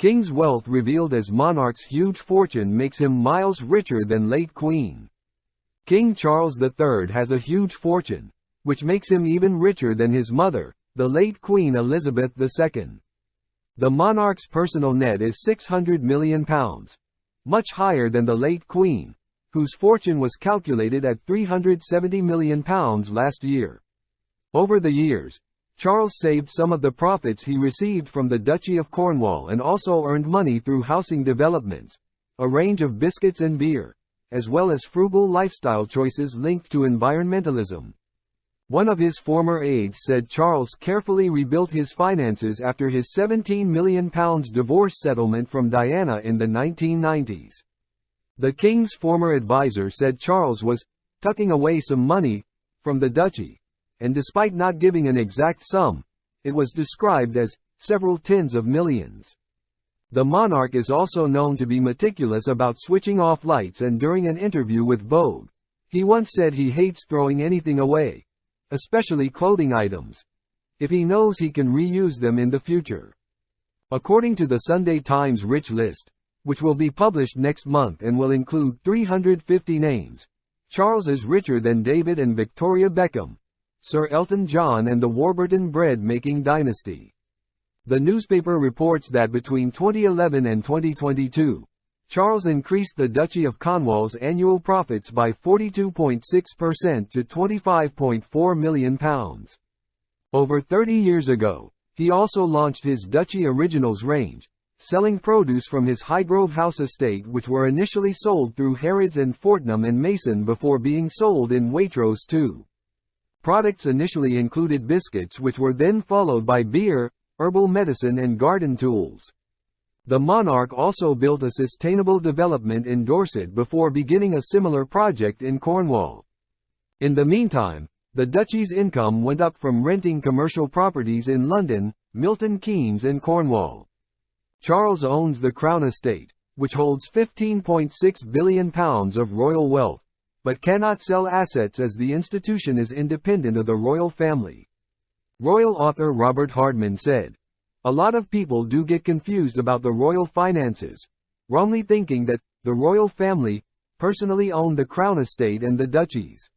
King's wealth revealed as monarch's huge fortune makes him miles richer than late Queen. King Charles III has a huge fortune, which makes him even richer than his mother, the late Queen Elizabeth II. The monarch's personal net is £600 million, much higher than the late Queen, whose fortune was calculated at £370 million last year. Over the years, Charles saved some of the profits he received from the Duchy of Cornwall and also earned money through housing developments, a range of biscuits and beer, as well as frugal lifestyle choices linked to environmentalism. One of his former aides said Charles carefully rebuilt his finances after his £17 million divorce settlement from Diana in the 1990s. The King's former advisor said Charles was tucking away some money from the duchy, and despite not giving an exact sum, it was described as several tens of millions. The monarch is also known to be meticulous about switching off lights, and during an interview with Vogue, he once said he hates throwing anything away, especially clothing items, if he knows he can reuse them in the future. According to the Sunday Times Rich List, which will be published next month and will include 350 names, Charles is richer than David and Victoria Beckham, Sir Elton John and the Warburton bread-making dynasty. The newspaper reports that between 2011 and 2022, Charles increased the Duchy of Cornwall's annual profits by 42.6% to £25.4 million. Over 30 years ago, he also launched his Duchy Originals range, selling produce from his Highgrove House estate, which were initially sold through Harrods and Fortnum and Mason before being sold in Waitrose too. Products initially included biscuits, which were then followed by beer, herbal medicine and garden tools. The monarch also built a sustainable development in Dorset before beginning a similar project in Cornwall. In the meantime, the duchy's income went up from renting commercial properties in London, Milton Keynes and Cornwall. Charles owns the Crown Estate, which holds £15.6 billion of royal wealth, but cannot sell assets as the institution is independent of the royal family. Royal author Robert Hardman said, "A lot of people do get confused about the royal finances, wrongly thinking that the royal family personally owned the Crown Estate and the duchies.